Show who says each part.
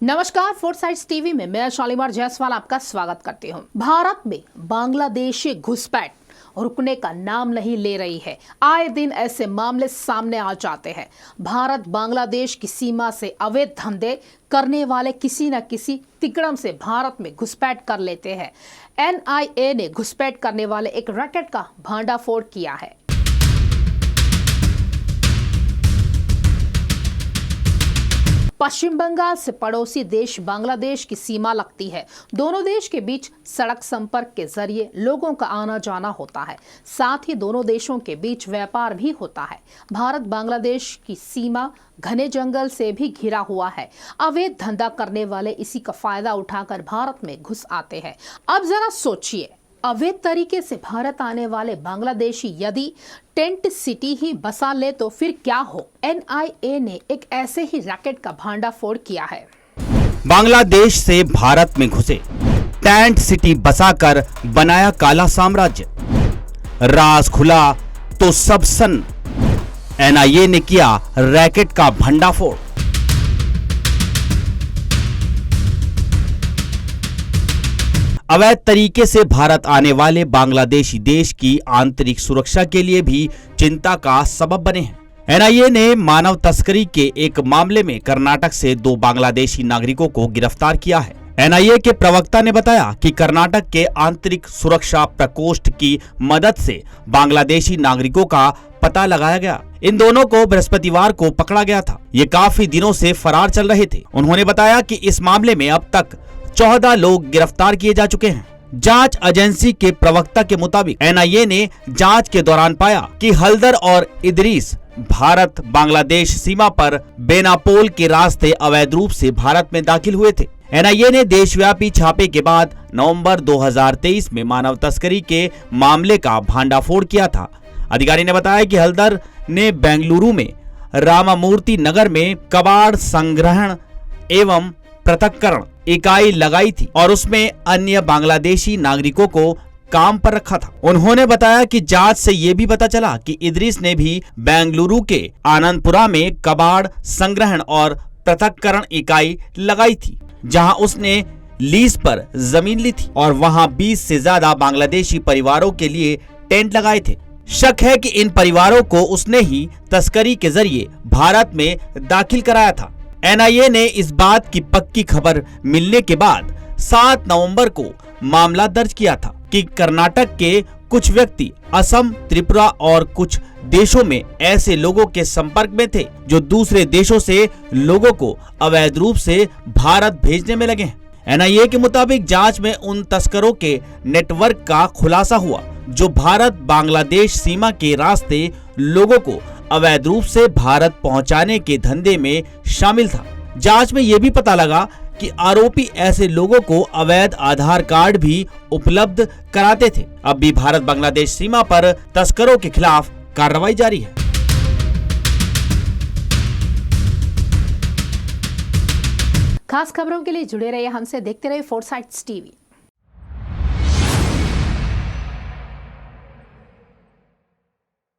Speaker 1: नमस्कार, फोर्साइट्स टीवी में मैं शालीमार जायसवाल आपका स्वागत करती हूं। भारत में बांग्लादेशी घुसपैठ रुकने का नाम नहीं ले रही है। आए दिन ऐसे मामले सामने आ जाते हैं। भारत बांग्लादेश की सीमा से अवैध धंधे करने वाले किसी न किसी तिकड़म से भारत में घुसपैठ कर लेते हैं। एनआईए ने घुसपैठ करने वाले एक रैकेट का भांडाफोड़ किया है। पश्चिम बंगाल से पड़ोसी देश बांग्लादेश की सीमा लगती है। दोनों देश के बीच सड़क संपर्क के जरिए लोगों का आना जाना होता है। साथ ही दोनों देशों के बीच व्यापार भी होता है। भारत बांग्लादेश की सीमा घने जंगल से भी घिरा हुआ है। अवैध धंधा करने वाले इसी का फायदा उठाकर भारत में घुस आते हैं। अब जरा सोचिए, अवैध तरीके से भारत आने वाले बांग्लादेशी यदि टेंट सिटी ही बसा ले तो फिर क्या हो। एनआईए ने एक ऐसे ही रैकेट का भांडाफोड़ किया है।
Speaker 2: बांग्लादेश से भारत में घुसे, टेंट सिटी बसाकर बनाया काला साम्राज्य। राज खुला तो सब सन्न। एनआईए ने किया रैकेट का भंडाफोड़। अवैध तरीके से भारत आने वाले बांग्लादेशी देश की आंतरिक सुरक्षा के लिए भी चिंता का सबब बने हैं। एनआईए ने मानव तस्करी के एक मामले में कर्नाटक से 2 बांग्लादेशी नागरिकों को गिरफ्तार किया है। एनआईए के प्रवक्ता ने बताया कि कर्नाटक के आंतरिक सुरक्षा प्रकोष्ठ की मदद से बांग्लादेशी नागरिकों का पता लगाया गया। इन दोनों को बृहस्पतिवार को पकड़ा गया था। ये काफी दिनों से फरार चल रहे थे। उन्होंने बताया कि इस मामले में अब तक 14 लोग गिरफ्तार किए जा चुके हैं। जांच एजेंसी के प्रवक्ता के मुताबिक एनआईए ने जांच के दौरान पाया कि हल्दर और इदरीस भारत बांग्लादेश सीमा पर बेनापोल के रास्ते अवैध रूप से भारत में दाखिल हुए थे। एनआईए ने देशव्यापी छापे के बाद नवंबर 2023 में मानव तस्करी के मामले का भांडाफोड़ किया था। अधिकारी ने बताया कि हल्दर ने बेंगलुरु में रामामूर्ति नगर में कबाड़ संग्रहण एवं पृथक्करण इकाई लगाई थी और उसमें अन्य बांग्लादेशी नागरिकों को काम पर रखा था। उन्होंने बताया कि जांच से ये भी पता चला कि इदरीस ने भी बेंगलुरु के आनंदपुरा में कबाड़ संग्रहण और पृथक्करण इकाई लगाई थी, जहां उसने लीज पर जमीन ली थी और वहां 20 से ज्यादा बांग्लादेशी परिवारों के लिए टेंट लगाए थे। शक है कि इन परिवारों को उसने ही तस्करी के जरिए भारत में दाखिल कराया था। एनआईए ने इस बात की पक्की खबर मिलने के बाद 7 नवंबर को मामला दर्ज किया था कि कर्नाटक के कुछ व्यक्ति असम, त्रिपुरा और कुछ देशों में ऐसे लोगों के संपर्क में थे जो दूसरे देशों से लोगों को अवैध रूप से भारत भेजने में लगे हैं। एनआईए के मुताबिक जांच में उन तस्करों के नेटवर्क का खुलासा हुआ जो भारत बांग्लादेश सीमा के रास्ते लोगों को अवैध रूप से भारत पहुंचाने के धंधे में शामिल था। जांच में यह भी पता लगा कि आरोपी ऐसे लोगों को अवैध आधार कार्ड भी उपलब्ध कराते थे। अब भी भारत बांग्लादेश सीमा पर तस्करों के खिलाफ कार्रवाई जारी है।
Speaker 1: खास खबरों के लिए जुड़े रहिए हमसे, देखते रहिए फोर्साइट्स टीवी।